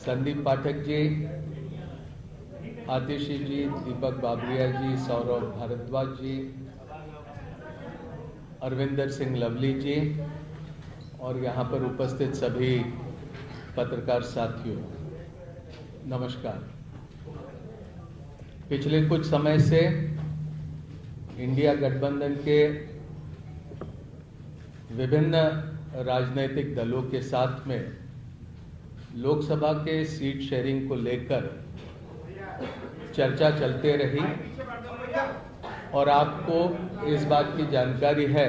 संदीप पाठक जी, आतिशी जी, दीपक बाबरिया जी, सौरभ भारद्वाज जी, अरविंदर सिंह लवली जी और यहाँ पर उपस्थित सभी पत्रकार साथियों, नमस्कार। पिछले कुछ समय से इंडिया गठबंधन के विभिन्न राजनीतिक दलों के साथ में लोकसभा के सीट शेयरिंग को लेकर चर्चा चलते रही और आपको इस बात की जानकारी है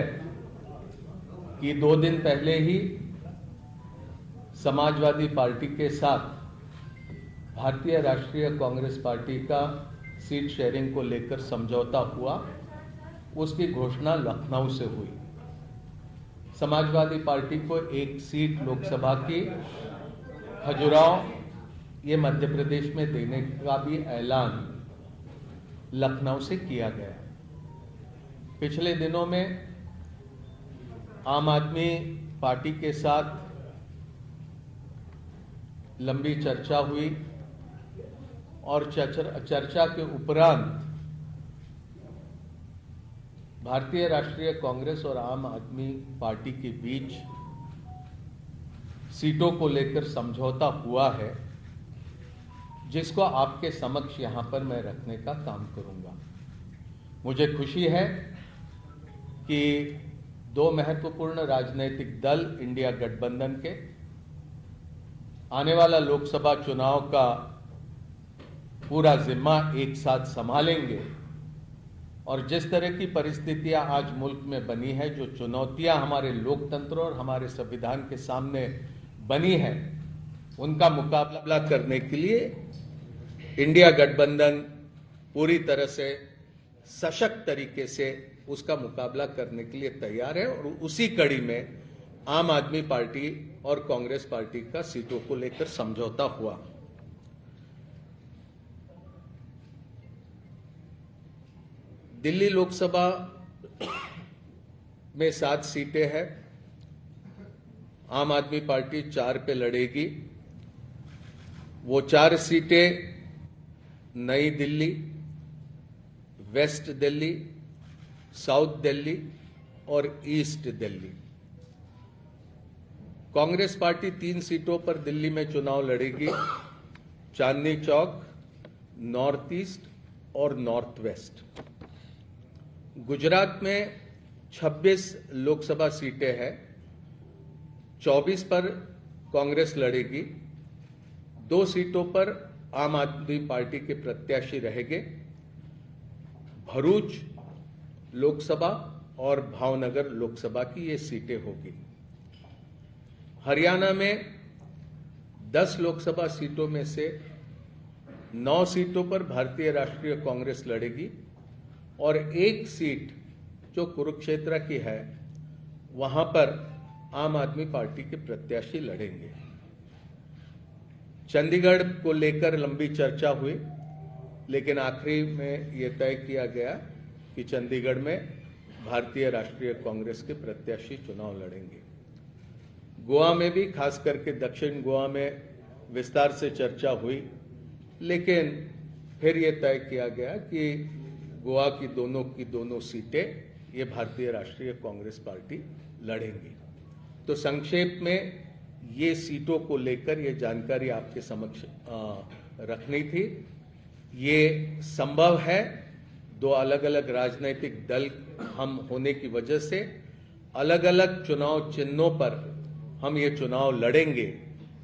कि 2 दिन पहले ही समाजवादी पार्टी के साथ भारतीय राष्ट्रीय कांग्रेस पार्टी का सीट शेयरिंग को लेकर समझौता हुआ। उसकी घोषणा लखनऊ से हुई। समाजवादी पार्टी को 1 सीट लोकसभा की खजुराहो, ये मध्य प्रदेश में देने का भी ऐलान लखनऊ से किया गया। पिछले दिनों में आम आदमी पार्टी के साथ लंबी चर्चा हुई और चर्चा के उपरांत भारतीय राष्ट्रीय कांग्रेस और आम आदमी पार्टी के बीच सीटों को लेकर समझौता हुआ है, जिसको आपके समक्ष यहां पर मैं रखने का काम करूंगा। मुझे खुशी है कि 2 महत्वपूर्ण राजनीतिक दल इंडिया गठबंधन के आने वाला लोकसभा चुनाव का पूरा जिम्मा एक साथ संभालेंगे और जिस तरह की परिस्थितियां आज मुल्क में बनी है, जो चुनौतियां हमारे लोकतंत्र और हमारे संविधान के सामने बनी है, उनका मुकाबला करने के लिए इंडिया गठबंधन पूरी तरह से सशक्त तरीके से उसका मुकाबला करने के लिए तैयार है। और उसी कड़ी में आम आदमी पार्टी और कांग्रेस पार्टी का सीटों को लेकर समझौता हुआ। दिल्ली लोकसभा में 7 सीटें हैं। आम आदमी पार्टी 4 पे लड़ेगी। वो 4 सीटें नई दिल्ली, वेस्ट दिल्ली, साउथ दिल्ली और ईस्ट दिल्ली। कांग्रेस पार्टी 3 सीटों पर दिल्ली में चुनाव लड़ेगी, चांदनी चौक, नॉर्थ ईस्ट और नॉर्थ वेस्ट। गुजरात में 26 लोकसभा सीटें हैं। 24 पर कांग्रेस लड़ेगी। 2 सीटों पर आम आदमी पार्टी के प्रत्याशी रहेंगे। भरूच लोकसभा और भावनगर लोकसभा की ये सीटें होगी। हरियाणा में 10 लोकसभा सीटों में से 9 सीटों पर भारतीय राष्ट्रीय कांग्रेस लड़ेगी और 1 सीट जो कुरुक्षेत्र की है, वहां पर आम आदमी पार्टी के प्रत्याशी लड़ेंगे। चंडीगढ़ को लेकर लंबी चर्चा हुई, लेकिन आखिरी में यह तय किया गया कि चंडीगढ़ में भारतीय राष्ट्रीय कांग्रेस के प्रत्याशी चुनाव लड़ेंगे। गोवा में भी, खास करके दक्षिण गोवा में विस्तार से चर्चा हुई, लेकिन फिर यह तय किया गया कि गोवा की दोनों सीटें ये भारतीय राष्ट्रीय कांग्रेस पार्टी लड़ेंगी। तो संक्षेप में ये सीटों को लेकर ये जानकारी आपके समक्ष रखनी थी। ये संभव है, 2 अलग अलग राजनीतिक दल हम होने की वजह से अलग अलग चुनाव चिन्हों पर हम ये चुनाव लड़ेंगे,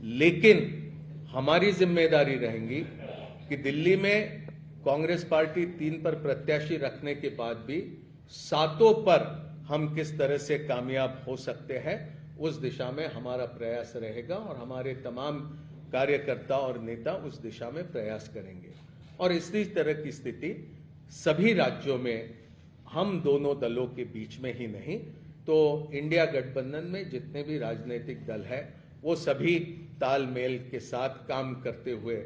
लेकिन हमारी जिम्मेदारी रहेगी कि दिल्ली में कांग्रेस पार्टी 3 पर प्रत्याशी रखने के बाद भी 7 पर हम किस तरह से कामयाब हो सकते हैं, उस दिशा में हमारा प्रयास रहेगा और हमारे तमाम कार्यकर्ता और नेता उस दिशा में प्रयास करेंगे। और इसी तरह की स्थिति सभी राज्यों में हम दोनों दलों के बीच में ही नहीं, तो इंडिया गठबंधन में जितने भी राजनीतिक दल हैं, वो सभी तालमेल के साथ काम करते हुए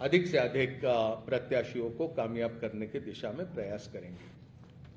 अधिक से अधिक प्रत्याशियों को कामयाब करने की दिशा में प्रयास करेंगे।